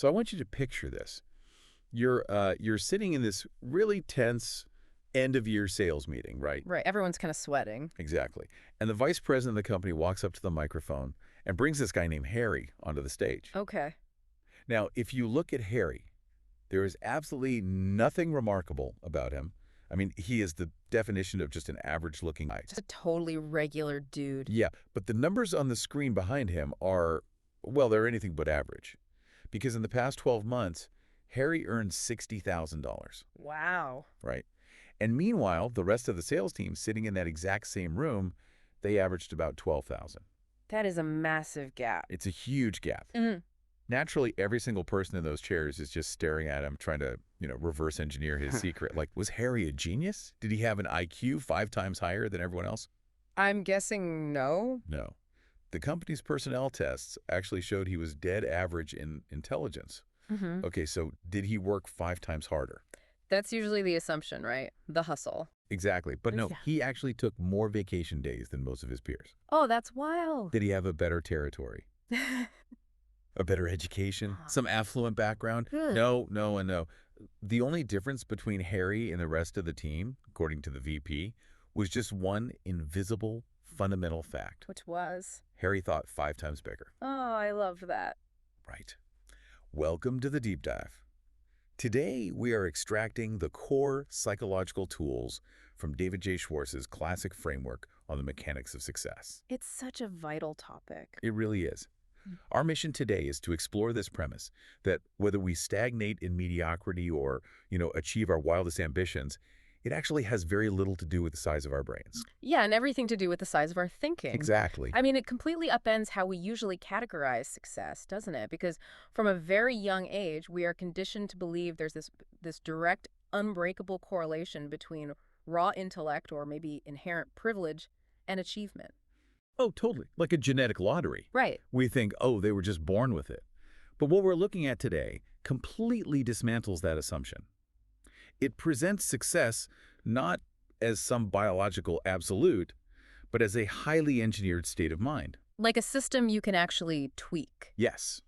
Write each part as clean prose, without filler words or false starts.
So I want you to picture this. You're sitting in this really tense end-of-year sales meeting, right? Right. Everyone's kind of sweating. Exactly. And the vice president of the company walks up to the microphone and brings this guy named Harry onto the stage. Okay. Now, if you look at Harry, there is absolutely nothing remarkable about him. I mean, he is the definition of just an average-looking guy. Just a totally regular dude. Yeah, but the numbers on the screen behind him are, well, they're anything but average. Because in the past 12 months, Harry earned $60,000, Wow. right? And meanwhile, the rest of the sales team sitting in that exact same room, they averaged about 12,000. That is a massive gap. It's a huge gap. Mm. Naturally, every single person in those chairs is just staring at him, trying to, reverse engineer his secret. Like, was Harry a genius? Did he have an IQ 5 times higher than everyone else? I'm guessing no. No. The company's personnel tests actually showed he was dead average in intelligence. Mm-hmm. Okay, so did he work 5 times harder? That's usually the assumption, right? The hustle. Exactly. But no, Yeah. he actually took more vacation days than most of his peers. Oh, that's wild. Did he have a better territory? A better education? Some affluent background? Good. No, no, and no. The only difference between Harry and the rest of the team, according to the VP, was just one invisible, fundamental fact. Which was? Harry thought 5 times bigger. Oh, I loved that. Right. Welcome to the Deep Dive. Today, we are extracting the core psychological tools from David J. Schwartz's classic framework on the mechanics of success. It's such a vital topic. It really is. Our mission today is to explore this premise that whether we stagnate in mediocrity or, achieve our wildest ambitions, it actually has very little to do with the size of our brains. Yeah, and everything to do with the size of our thinking. Exactly. I mean, it completely upends how we usually categorize success, doesn't it? Because from a very young age, we are conditioned to believe there's this direct, unbreakable correlation between raw intellect or maybe inherent privilege and achievement. Oh, totally. Like a genetic lottery. Right. We think, oh, they were just born with it. But what we're looking at today completely dismantles that assumption. It presents success not as some biological absolute, but as a highly engineered state of mind. Like a system you can actually tweak. Yes.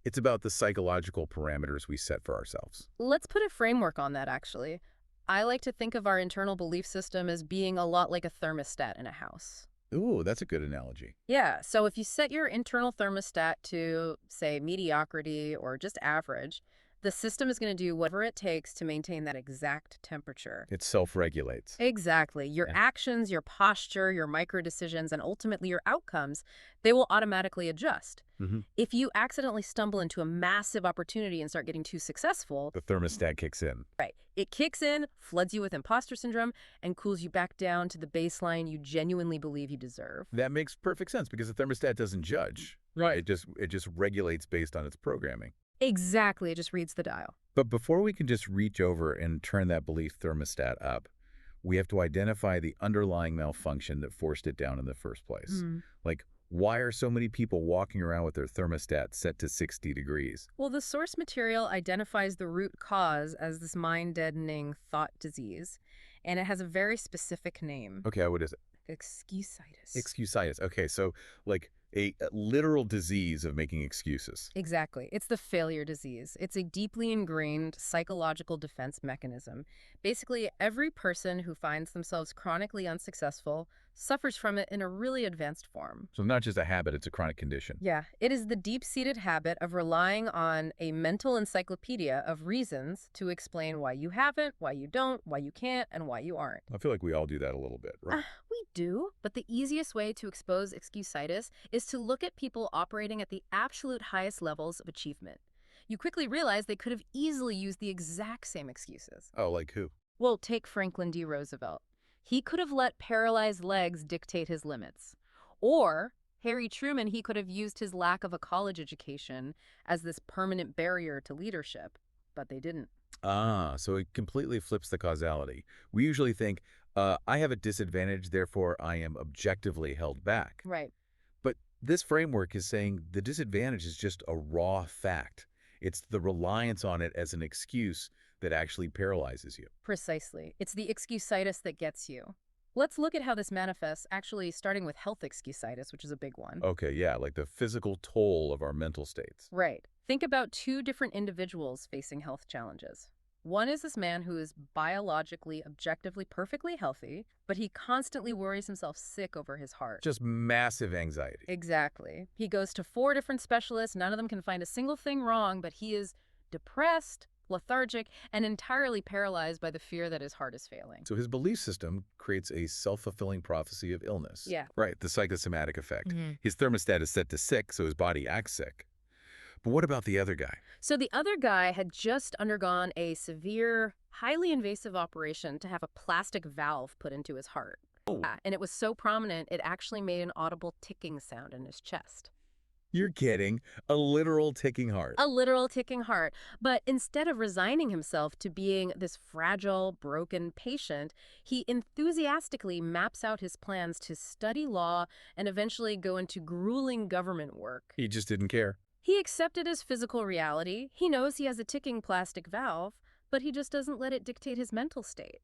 It's about the psychological parameters we set for ourselves. Let's put a framework on that, actually. I like to think of our internal belief system as being a lot like a thermostat in a house. Ooh, that's a good analogy. Yeah, so if you set your internal thermostat to, say, mediocrity or just average, the system is going to do whatever it takes to maintain that exact temperature. It self-regulates. Exactly. Your Yeah. actions, your posture, your micro decisions, and ultimately your outcomes, they will automatically adjust. Mm-hmm. If you accidentally stumble into a massive opportunity and start getting too successful, The thermostat kicks in. right, it kicks in, floods you with imposter syndrome, and cools you back down to the baseline you genuinely believe you deserve. That makes perfect sense because the thermostat doesn't judge. Right. It just regulates based on its programming. Exactly. It just reads the dial. But before we can just reach over and turn that belief thermostat up, we have to identify the underlying malfunction that forced it down in the first place. Like, why are so many people walking around with their thermostat set to 60 degrees? Well, the source material identifies the root cause as this mind-deadening thought disease, and it has a very specific name. Okay, what is it? Excusitis. Excusitis. Okay, so like a literal disease of making excuses. Exactly. It's the failure disease. It's a deeply ingrained psychological defense mechanism. Basically, every person who finds themselves chronically unsuccessful suffers from it in a really advanced form. So not just a habit, it's a chronic condition. Yeah, it is the deep-seated habit of relying on a mental encyclopedia of reasons to explain why you haven't, why you don't, why you can't, and why you aren't. I feel like we all do that a little bit, right? We do, but the easiest way to expose excusitis is to look at people operating at the absolute highest levels of achievement. You quickly realize they could have easily used the exact same excuses. Oh, like who? Well, take Franklin D. Roosevelt. He could have let paralyzed legs dictate his limits. Or Harry Truman, he could have used his lack of a college education as this permanent barrier to leadership, but they didn't. Ah, so it completely flips the causality. We usually think, I have a disadvantage, therefore I am objectively held back. Right. But this framework is saying the disadvantage is just a raw fact. It's the reliance on it as an excuse that actually paralyzes you. Precisely. It's the excusitis that gets you. Let's look at how this manifests, actually starting with health excusitis, which is a big one. Okay, yeah, like the physical toll of our mental states. Right. Think about two different individuals facing health challenges. One is this man who is biologically, objectively, perfectly healthy, but he constantly worries himself sick over his heart. Just massive anxiety. Exactly. He goes to 4 different specialists. None of them can find a single thing wrong, but he is depressed, lethargic, and entirely paralyzed by the fear that his heart is failing. So his belief system creates a self-fulfilling prophecy of illness. Yeah. Right, the psychosomatic effect. Mhm. His thermostat is set to sick, so his body acts sick. But what about the other guy? So the other guy had just undergone a severe, highly invasive operation to have a plastic valve put into his heart. Oh. Yeah, and it was so prominent, it actually made an audible ticking sound in his chest. You're kidding. A literal ticking heart. A literal ticking heart. But instead of resigning himself to being this fragile, broken patient, he enthusiastically maps out his plans to study law and eventually go into grueling government work. He just didn't care. He accepted his physical reality. He knows he has a ticking plastic valve, but he just doesn't let it dictate his mental state.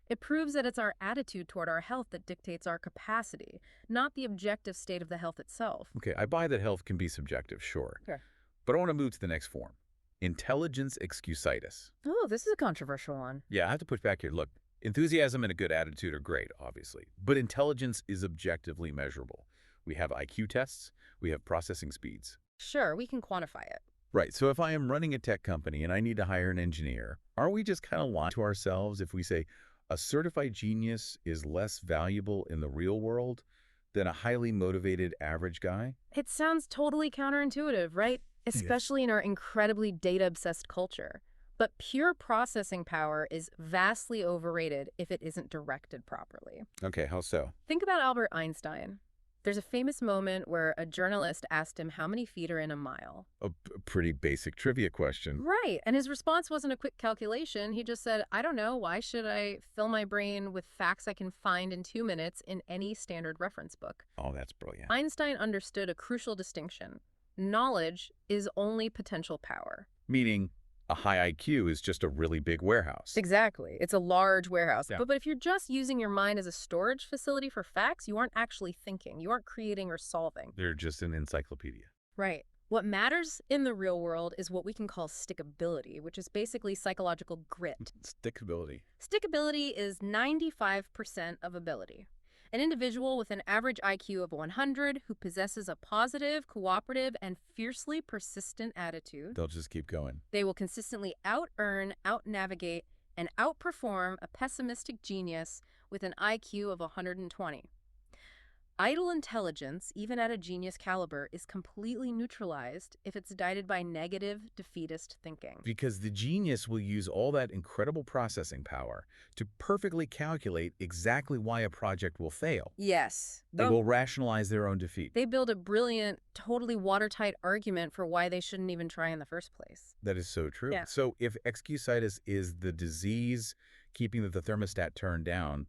It proves that it's our attitude toward our health that dictates our capacity, not the objective state of the health itself. Okay, I buy that health can be subjective, sure. Sure. But I want to move to the next form. Intelligence excusitis. Oh, this is a controversial one. Yeah, I have to push back here. Look, enthusiasm and a good attitude are great, obviously. But intelligence is objectively measurable. We have IQ tests. We have processing speeds. Sure, we can quantify it. Right, so if I am running a tech company and I need to hire an engineer, aren't we just kind of lying to ourselves if we say a certified genius is less valuable in the real world than a highly motivated average guy? It sounds totally counterintuitive, right? Especially in our incredibly data-obsessed culture. But pure processing power is vastly overrated if it isn't directed properly. Okay, how so? Think about Albert Einstein. There's a famous moment where a journalist asked him how many feet are in a mile. A pretty basic trivia question. Right, and his response wasn't a quick calculation. He just said, I don't know, why should I fill my brain with facts I can find in 2 minutes in any standard reference book? Oh, that's brilliant. Einstein understood a crucial distinction. Knowledge is only potential power. Meaning a high IQ is just a really big warehouse. Exactly. It's a large warehouse. Yeah. But if you're just using your mind as a storage facility for facts, you aren't actually thinking. You aren't creating or solving. They're just an encyclopedia. Right. What matters in the real world is what we can call stickability, which is basically psychological grit. Stickability. Stickability is 95% of ability. An individual with an average IQ of 100 who possesses a positive, cooperative, and fiercely persistent attitude. They'll just keep going. They will consistently out-earn, out-navigate, and outperform a pessimistic genius with an IQ of 120. Idle intelligence, even at a genius caliber, is completely neutralized if it's guided by negative, defeatist thinking. Because the genius will use all that incredible processing power to perfectly calculate exactly why a project will fail. Yes. They will rationalize their own defeat. They build a brilliant, totally watertight argument for why they shouldn't even try in the first place. That is so true. Yeah. So if excusitis is the disease keeping the thermostat turned down,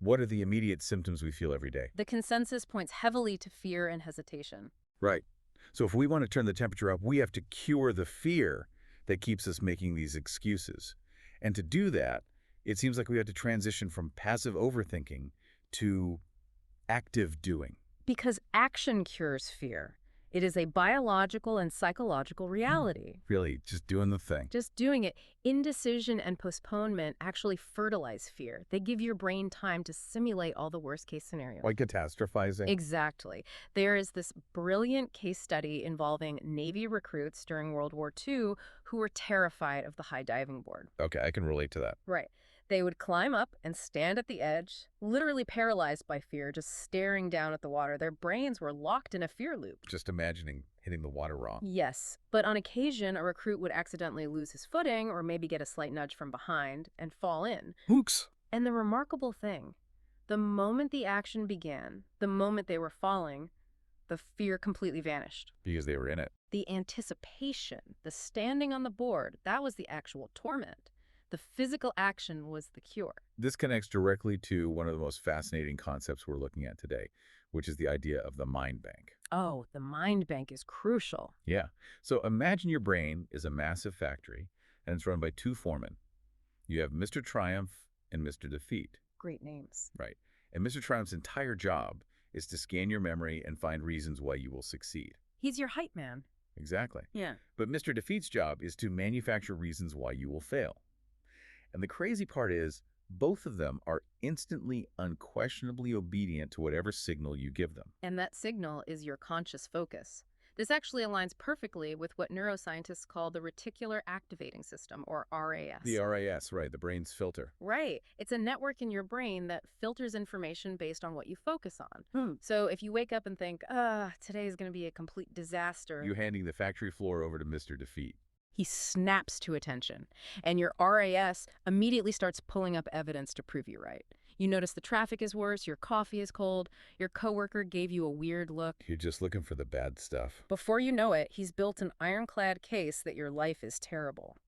what are the immediate symptoms we feel every day? The consensus points heavily to fear and hesitation. Right. So if we want to turn the temperature up, we have to cure the fear that keeps us making these excuses. And to do that, it seems like we have to transition from passive overthinking to active doing. Because action cures fear. It is a biological and psychological reality. Really, just doing the thing. Just doing it. Indecision and postponement actually fertilize fear. They give your brain time to simulate all the worst-case scenarios. Like catastrophizing. Exactly. There is this brilliant case study involving Navy recruits during World War II who were terrified of the high diving board. Okay, I can relate to that. Right. They would climb up and stand at the edge, literally paralyzed by fear, just staring down at the water. Their brains were locked in a fear loop. Just imagining hitting the water wrong. Yes, but on occasion, a recruit would accidentally lose his footing or maybe get a slight nudge from behind and fall in. Oops. And the remarkable thing, the moment the action began, the moment they were falling, the fear completely vanished. Because they were in it. The anticipation, the standing on the board, that was the actual torment. The physical action was the cure. This connects directly to one of the most fascinating concepts we're looking at today, which is the idea of the mind bank. Oh, the mind bank is crucial. Yeah. So imagine your brain is a massive factory, and it's run by two foremen. You have Mr. Triumph and Mr. Defeat. Great names. Right. And Mr. Triumph's entire job is to scan your memory and find reasons why you will succeed. He's your hype man. Exactly. Yeah. But Mr. Defeat's job is to manufacture reasons why you will fail. And the crazy part is, both of them are instantly, unquestionably obedient to whatever signal you give them. And that signal is your conscious focus. This actually aligns perfectly with what neuroscientists call the reticular activating system, or RAS. The RAS, right, the brain's filter. Right. It's a network in your brain that filters information based on what you focus on. So if you wake up and think, today is going to be a complete disaster, You handing the factory floor over to Mr. Defeat. he snaps to attention. And your RAS immediately starts pulling up evidence to prove you right. You notice the traffic is worse, your coffee is cold, your coworker gave you a weird look. You're just looking for the bad stuff. Before you know it, he's built an ironclad case that your life is terrible.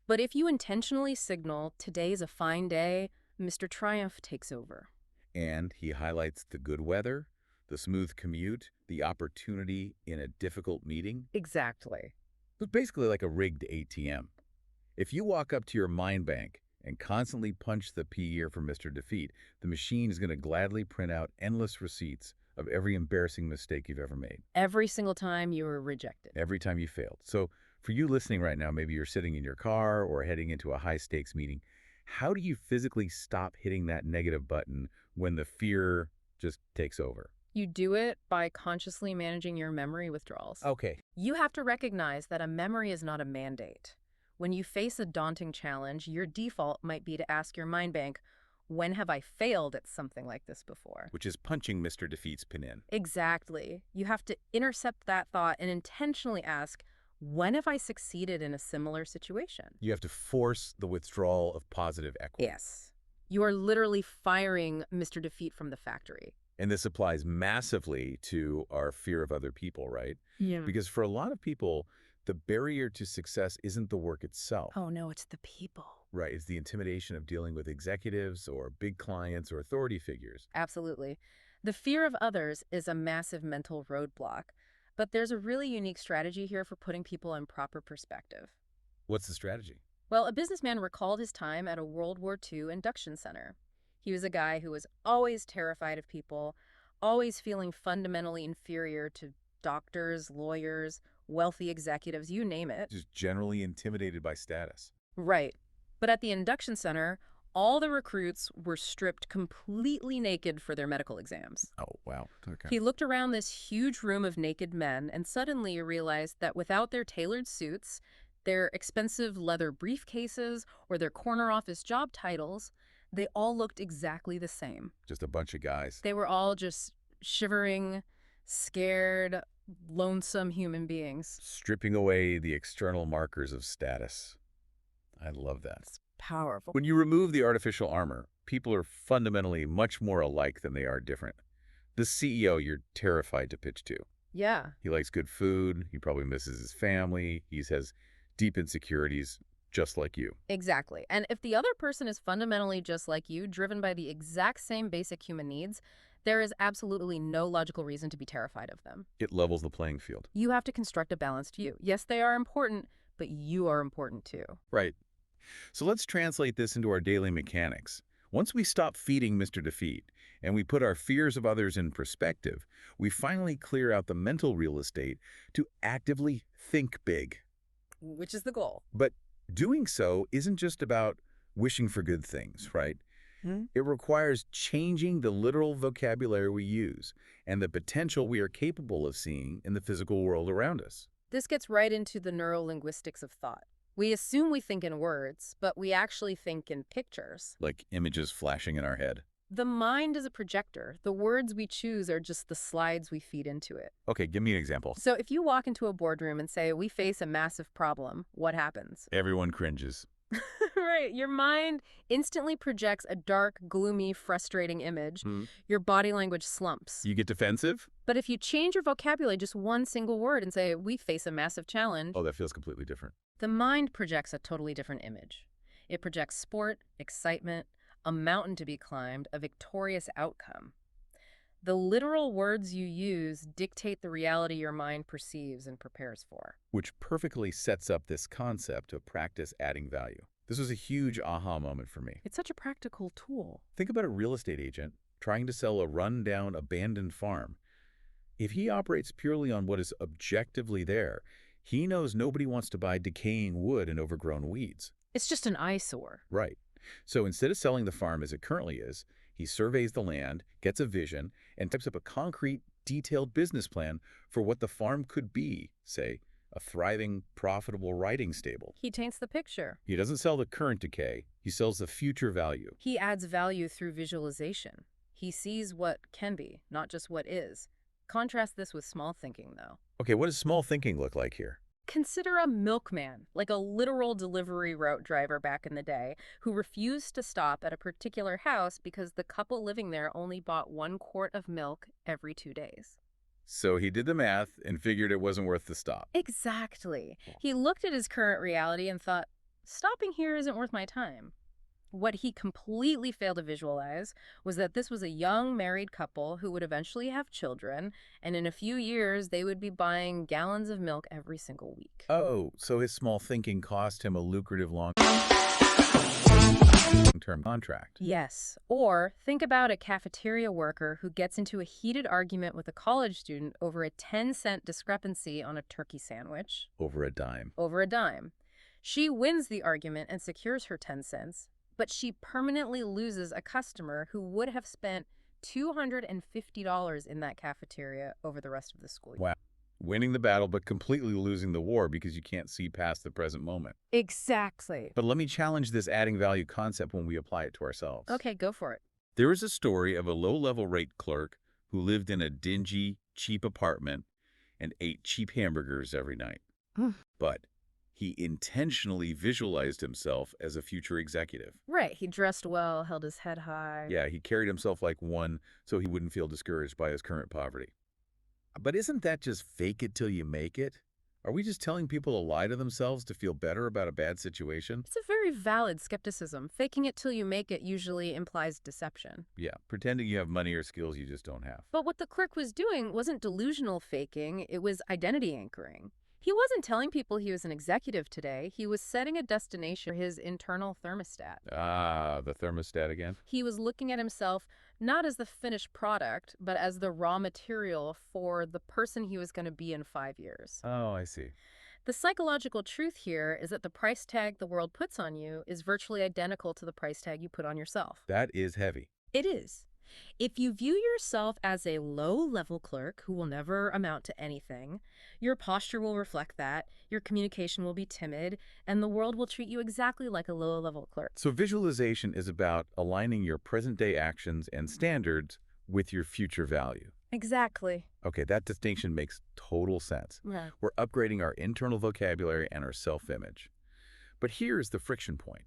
But if you intentionally signal, today's a fine day, Mr. Triumph takes over. And he highlights the good weather, the smooth commute, the opportunity in a difficult meeting. Exactly. It's basically like a rigged ATM. If you walk up to your mind bank and constantly punch the P here for Mr. Defeat, the machine is going to gladly print out endless receipts of every embarrassing mistake you've ever made. Every single time you were rejected. Every time you failed. So for you listening right now, maybe you're sitting in your car or heading into a high-stakes meeting, how do you physically stop hitting that negative button when the fear just takes over? You do it by consciously managing your memory withdrawals. Okay. You have to recognize that a memory is not a mandate. When you face a daunting challenge, your default might be to ask your mind bank, when have I failed at something like this before? Which is punching Mr. Defeat's pin in. Exactly. You have to intercept that thought and intentionally ask, when have I succeeded in a similar situation? You have to force the withdrawal of positive equity. Yes. You are literally firing Mr. Defeat from the factory. And this applies massively to our fear of other people, right? Yeah. Because for a lot of people, the barrier to success isn't the work itself. Oh, no, it's the people. Right, it's the intimidation of dealing with executives or big clients or authority figures. Absolutely. The fear of others is a massive mental roadblock, but there's a really unique strategy here for putting people in proper perspective. What's the strategy? Well, a businessman recalled his time at a World War II induction center. He was a guy who was always terrified of people, always feeling fundamentally inferior to doctors, lawyers, wealthy executives, you name it. Just generally intimidated by status. Right. But at the induction center, all the recruits were stripped completely naked for their medical exams. Oh, wow. Okay. He looked around this huge room of naked men and suddenly realized that without their tailored suits, their expensive leather briefcases, or their corner office job titles, they all looked exactly the same. Just a bunch of guys. They were all just shivering, scared, lonesome human beings. Stripping away the external markers of status. I love that. It's powerful. When you remove the artificial armor, people are fundamentally much more alike than they are different. The CEO you're terrified to pitch to. Yeah. He likes good food. He probably misses his family. He has deep insecurities, just like you. Exactly. And if the other person is fundamentally just like you, driven by the exact same basic human needs, there is absolutely no logical reason to be terrified of them. It levels the playing field. You have to construct a balanced view. Yes, they are important, but you are important too. Right. So let's translate this into our daily mechanics. Once we stop feeding Mr. Defeat and we put our fears of others in perspective, we finally clear out the mental real estate to actively think big. Which is the goal. But doing so isn't just about wishing for good things, right? It requires changing the literal vocabulary we use and the potential we are capable of seeing in the physical world around us. This gets right into the neurolinguistics of thought. We assume we think in words, but we actually think in pictures. Like images flashing in our head. The mind is a projector. The words we choose are just the slides we feed into it. Okay, give me an example. So if you walk into a boardroom and say, we face a massive problem, what happens? Everyone cringes. Right. Your mind instantly projects a dark, gloomy, frustrating image. Your body language slumps. You get defensive? But if you change your vocabulary just one single word and say, we face a massive challenge, Oh, that feels completely different. the mind projects a totally different image. It projects sport, excitement, a mountain to be climbed, a victorious outcome. The literal words you use dictate the reality your mind perceives and prepares for. Which perfectly sets up this concept of practice adding value. This was a huge aha moment for me. It's such a practical tool. Think about a real estate agent trying to sell a run-down, abandoned farm. If he operates purely on what is objectively there, He knows nobody wants to buy decaying wood and overgrown weeds. It's just an eyesore. Right. So instead of selling the farm as it currently is, he surveys the land, gets a vision, and types up a concrete, detailed business plan for what the farm could be, say, a thriving, profitable riding stable. He taints the picture. He doesn't sell the current decay, he sells the future value. He adds value through visualization. He sees what can be, not just what is. Contrast this with small thinking, though. Okay, what does small thinking look like here? Consider a milkman, like a literal delivery route driver back in the day, who refused to stop at a particular house because the couple living there only bought 1 quart of milk every 2 days. So he did the math and figured it wasn't worth the stop. Exactly. He looked at his current reality and thought, stopping here isn't worth my time. What he completely failed to visualize was that this was a young married couple who would eventually have children, and in a few years they would be buying gallons of milk every single week. Oh, so his small thinking cost him a lucrative long-term contract. Yes. Or think about a cafeteria worker who gets into a heated argument with a college student over a 10-cent discrepancy on a turkey sandwich. Over a dime. Over a dime. She wins the argument and secures her 10 cents, but she permanently loses a customer who would have spent $250 in that cafeteria over the rest of the school year. Wow. Winning the battle, but completely losing the war because you can't see past the present moment. Exactly. But let me challenge this adding value concept when we apply it to ourselves. Okay, go for it. There is a story of a low-level rate clerk who lived in a dingy, cheap apartment and ate cheap hamburgers every night. But he intentionally visualized himself as a future executive. Right. He dressed well, held his head high. Yeah, he carried himself like one so he wouldn't feel discouraged by his current poverty. But isn't that just fake it till you make it? Are we just telling people to lie to themselves to feel better about a bad situation? It's a very valid skepticism. Faking it till you make it usually implies deception. Yeah, pretending you have money or skills you just don't have. But what the clerk was doing wasn't delusional faking, it was identity anchoring. He wasn't telling people he was an executive today. He was setting a destination for his internal thermostat. Ah, the thermostat again? He was looking at himself not as the finished product, but as the raw material for the person he was going to be in 5 years. Oh, I see. The psychological truth here is that the price tag the world puts on you is virtually identical to the price tag you put on yourself. That is heavy. It is. If you view yourself as a low-level clerk who will never amount to anything, your posture will reflect that, your communication will be timid, and the world will treat you exactly like a low-level clerk. So visualization is about aligning your present-day actions and standards with your future value. Exactly. Okay, that distinction makes total sense. Yeah. We're upgrading our internal vocabulary and our self-image. But here's the friction point.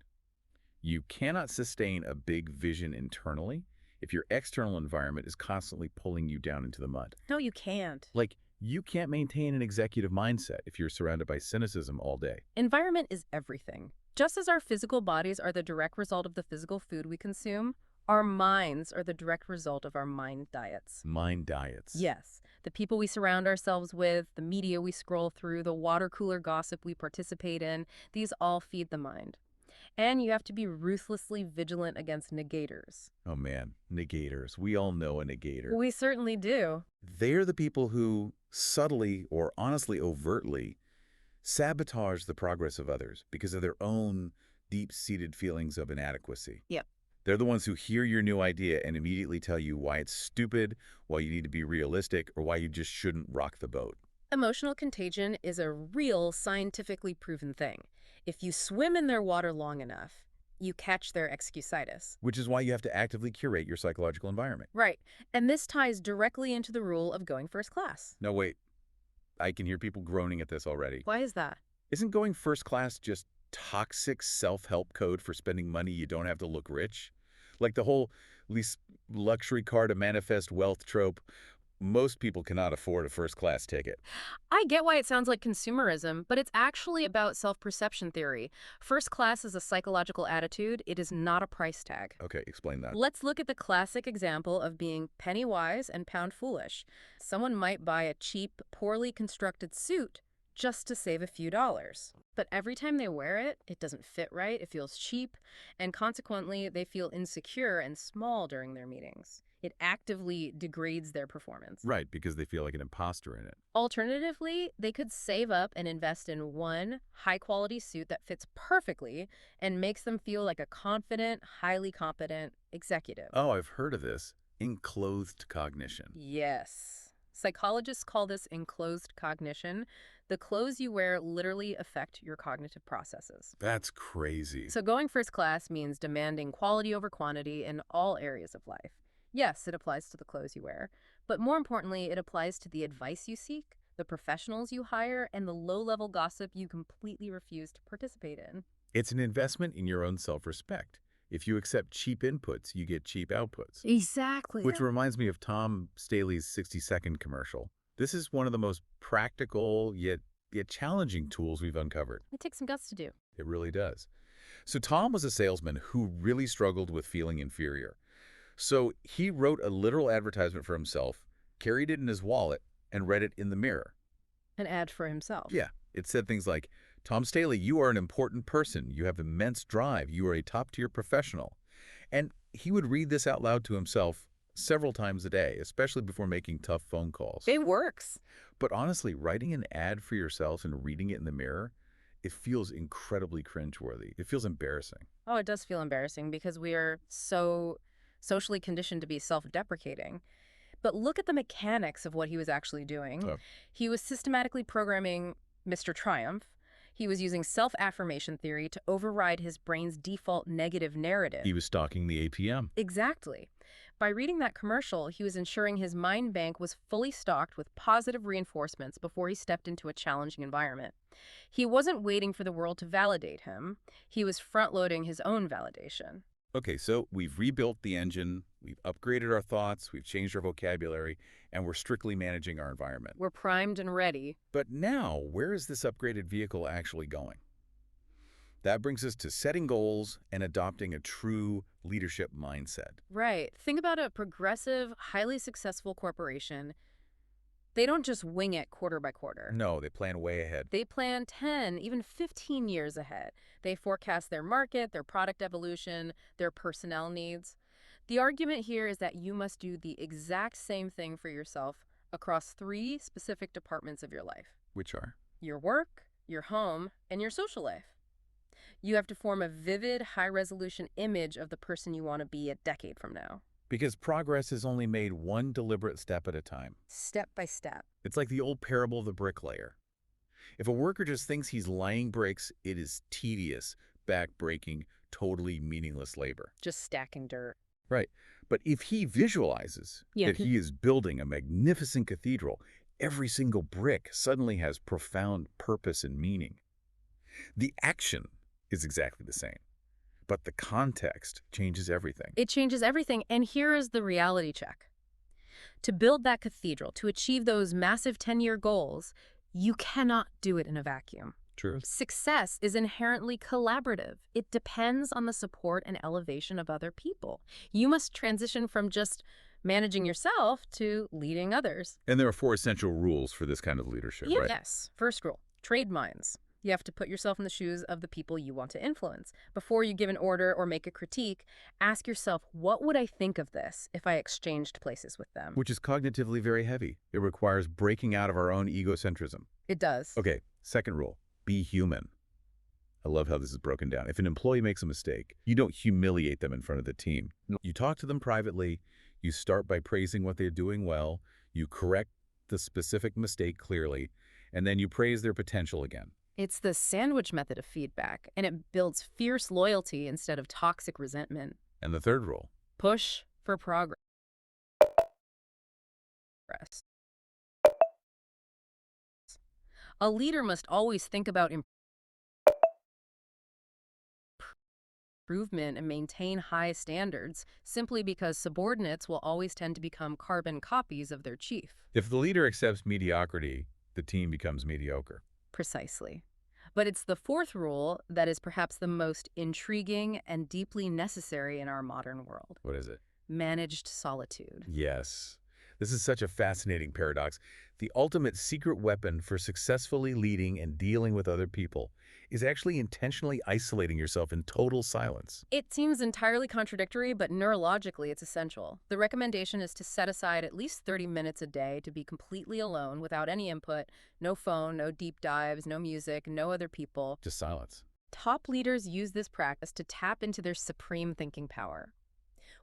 You cannot sustain a big vision internally if your external environment is constantly pulling you down into the mud. No, you can't. Like, you can't maintain an executive mindset if you're surrounded by cynicism all day. Environment is everything. Just as our physical bodies are the direct result of the physical food we consume, our minds are the direct result of our mind diets. Mind diets. Yes. The people we surround ourselves with, the media we scroll through, the water cooler gossip we participate in, these all feed the mind. And you have to be ruthlessly vigilant against negators. Oh man, negators. We all know a negator. We certainly do. They're the people who subtly or honestly overtly sabotage the progress of others because of their own deep-seated feelings of inadequacy. Yep. They're the ones who hear your new idea and immediately tell you why it's stupid, why you need to be realistic, or why you just shouldn't rock the boat. Emotional contagion is a real scientifically proven thing. If you swim in their water long enough, you catch their excusitis. Which is why you have to actively curate your psychological environment. Right. And this ties directly into the rule of going first class. No, wait. I can hear people groaning at this already. Why is that? Isn't going first class just toxic self-help code for spending money you don't have to look rich? Like the whole lease luxury car to manifest wealth trope. Most people cannot afford a first-class ticket. I get why it sounds like consumerism, but it's actually about self-perception theory. First class is a psychological attitude. It is not a price tag. Okay, explain that. Let's look at the classic example of being penny wise and pound foolish. Someone might buy a cheap, poorly constructed suit just to save a few dollars. But every time they wear it, it doesn't fit right, it feels cheap, and consequently, they feel insecure and small during their meetings. It actively degrades their performance. Right, because they feel like an imposter in it. Alternatively, they could save up and invest in one high-quality suit that fits perfectly and makes them feel like a confident, highly competent executive. Oh, I've heard of this. Enclothed cognition. Yes. Psychologists call this enclosed cognition. The clothes you wear literally affect your cognitive processes. That's crazy. So going first class means demanding quality over quantity in all areas of life. Yes, it applies to the clothes you wear, but more importantly, it applies to the advice you seek, the professionals you hire, and the low-level gossip you completely refuse to participate in. It's an investment in your own self-respect. If you accept cheap inputs, you get cheap outputs. Exactly. Which reminds me of Tom Staley's 60-second commercial. This is one of the most practical yet challenging tools we've uncovered. It takes some guts to do. It really does. So Tom was a salesman who really struggled with feeling inferior. So he wrote a literal advertisement for himself, carried it in his wallet, and read it in the mirror. An ad for himself. Yeah, it said things like, Tom Staley, you are an important person. You have immense drive. You are a top-tier professional. And he would read this out loud to himself several times a day, especially before making tough phone calls. It works. But honestly, writing an ad for yourself and reading it in the mirror, it feels incredibly cringeworthy. It feels embarrassing. Oh, it does feel embarrassing because we are so socially conditioned to be self-deprecating. But look at the mechanics of what he was actually doing. Oh. He was systematically programming Mr. Triumph. He was using self-affirmation theory to override his brain's default negative narrative. He was stalking the APM. Exactly. By reading that commercial, he was ensuring his mind bank was fully stocked with positive reinforcements before he stepped into a challenging environment. He wasn't waiting for the world to validate him. He was front-loading his own validation. Okay, so we've rebuilt the engine, we've upgraded our thoughts, we've changed our vocabulary, and we're strictly managing our environment. We're primed and ready. But now, where is this upgraded vehicle actually going? That brings us to setting goals and adopting a true leadership mindset. Right. Think about a progressive, highly successful corporation. They don't just wing it quarter by quarter. No, they plan way ahead. They plan 10, even 15 years ahead. They forecast their market, their product evolution, their personnel needs. The argument here is that you must do the exact same thing for yourself across 3 specific departments of your life: Which are? your work, your home, and your social life. You have to form a vivid, high-resolution image of the person you want to be a decade from now. Because progress is only made one deliberate step at a time. Step by step. It's like the old parable of the bricklayer. If a worker just thinks he's laying bricks, it is tedious, back-breaking, totally meaningless labor. Just stacking dirt. Right. But if he visualizes that he is building a magnificent cathedral, every single brick suddenly has profound purpose and meaning. The action is exactly the same, but the context changes everything. It changes everything, and here is the reality check. To build that cathedral, to achieve those massive 10-year goals, you cannot do it in a vacuum. True. Success is inherently collaborative. It depends on the support and elevation of other people. You must transition from just managing yourself to leading others. And there are 4 essential rules for this kind of leadership, right? Yes. First rule, trade minds. You have to put yourself in the shoes of the people you want to influence. Before you give an order or make a critique, ask yourself, what would I think of this if I exchanged places with them? Which is cognitively very heavy. It requires breaking out of our own egocentrism. It does. Okay, second rule, be human. I love how this is broken down. If an employee makes a mistake, you don't humiliate them in front of the team. You talk to them privately. You start by praising what they're doing well. You correct the specific mistake clearly, and then you praise their potential again. It's the sandwich method of feedback, and it builds fierce loyalty instead of toxic resentment. And the third rule, Push for progress. A leader must always think about improvement and maintain high standards, simply because subordinates will always tend to become carbon copies of their chief. if the leader accepts mediocrity, the team becomes mediocre. Precisely. But it's the fourth rule that is perhaps the most intriguing and deeply necessary in our modern world: What is it? managed solitude. Yes. This is such a fascinating paradox. The ultimate secret weapon for successfully leading and dealing with other people is actually intentionally isolating yourself in total silence. It seems entirely contradictory, but neurologically it's essential. The recommendation is to set aside at least 30 minutes a day to be completely alone without any input, no phone, no deep dives, no music, no other people. Just silence. Top leaders use this practice to tap into their supreme thinking power.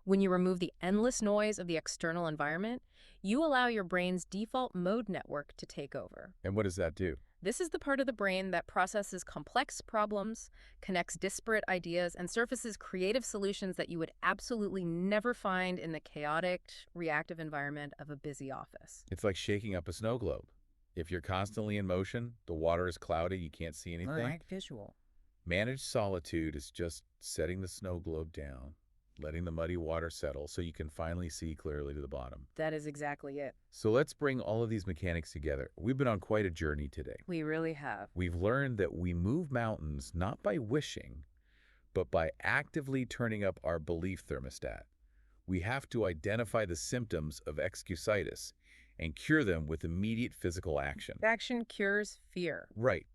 When you remove the endless noise of the external environment, you allow your brain's default mode network to take over. And what does that do? This is the part of the brain that processes complex problems, connects disparate ideas, and surfaces creative solutions that you would absolutely never find in the chaotic, reactive environment of a busy office. It's like shaking up a snow globe. If you're constantly in motion, the water is cloudy, you can't see anything. Right, visual. Managed solitude is just setting the snow globe down, letting the muddy water settle so you can finally see clearly to the bottom. That is exactly it. So let's bring all of these mechanics together. We've been on quite a journey today. We really have. We've learned that we move mountains not by wishing, but by actively turning up our belief thermostat. We have to identify the symptoms of excusitis and cure them with immediate physical action. Action cures fear. Right.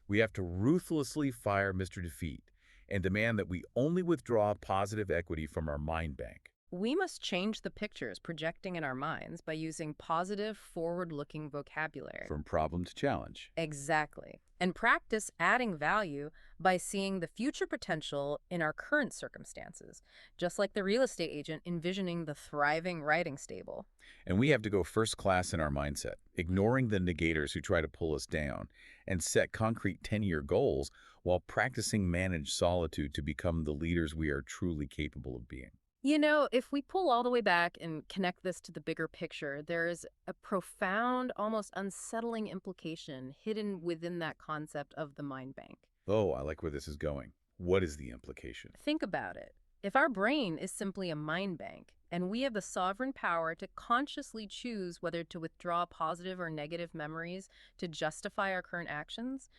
We have to ruthlessly fire Mr. Defeat and demand that we only withdraw positive equity from our mind bank. We must change the pictures projecting in our minds by using positive, forward-looking vocabulary. From problem to challenge. Exactly. And practice adding value by seeing the future potential in our current circumstances, just like the real estate agent envisioning the thriving writing stable. And we have to go first class in our mindset, ignoring the negators who try to pull us down, and set concrete 10-year goals while practicing managed solitude to become the leaders we are truly capable of being. You know, if we pull all the way back and connect this to the bigger picture, there is a profound, almost unsettling implication hidden within that concept of the mind bank. Oh, I like where this is going. What is the implication? Think about it. If our brain is simply a mind bank, and we have the sovereign power to consciously choose whether to withdraw positive or negative memories to justify our current actions,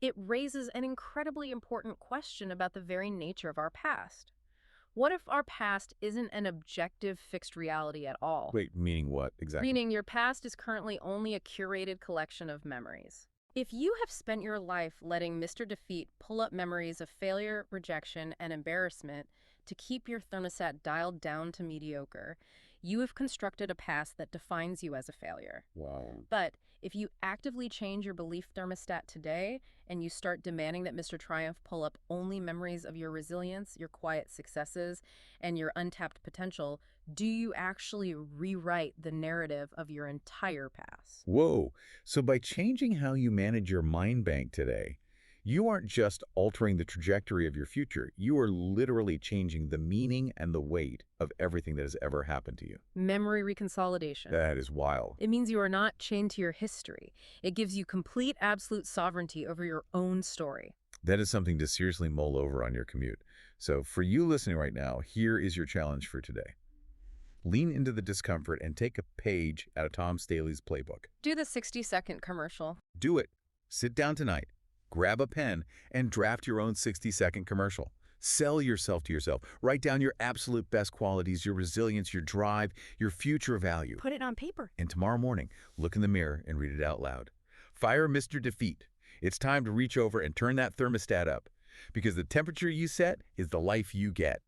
it raises an incredibly important question about the very nature of our past. What if our past isn't an objective, fixed reality at all? Wait, meaning what exactly? Meaning your past is currently only a curated collection of memories. If you have spent your life letting Mr. Defeat pull up memories of failure, rejection, and embarrassment to keep your thermostat dialed down to mediocre, you have constructed a past that defines you as a failure. Wow. But if you actively change your belief thermostat today and you start demanding that Mr. Triumph pull up only memories of your resilience, your quiet successes, and your untapped potential, do you actually rewrite the narrative of your entire past? Whoa. So by changing how you manage your mind bank today, you aren't just altering the trajectory of your future. You are literally changing the meaning and the weight of everything that has ever happened to you. Memory reconsolidation. That is wild. It means you are not chained to your history. It gives you complete, absolute sovereignty over your own story. That is something to seriously mull over on your commute. So for you listening right now, here is your challenge for today. Lean into the discomfort and take a page out of Tom Staley's playbook. Do the 60-second commercial. Do it. Sit down tonight, grab a pen, and draft your own 60-second commercial. Sell yourself to yourself. Write down your absolute best qualities, your resilience, your drive, your future value. Put it on paper. And tomorrow morning, look in the mirror and read it out loud. Fire Mr. Defeat. It's time to reach over and turn that thermostat up, because the temperature you set is the life you get.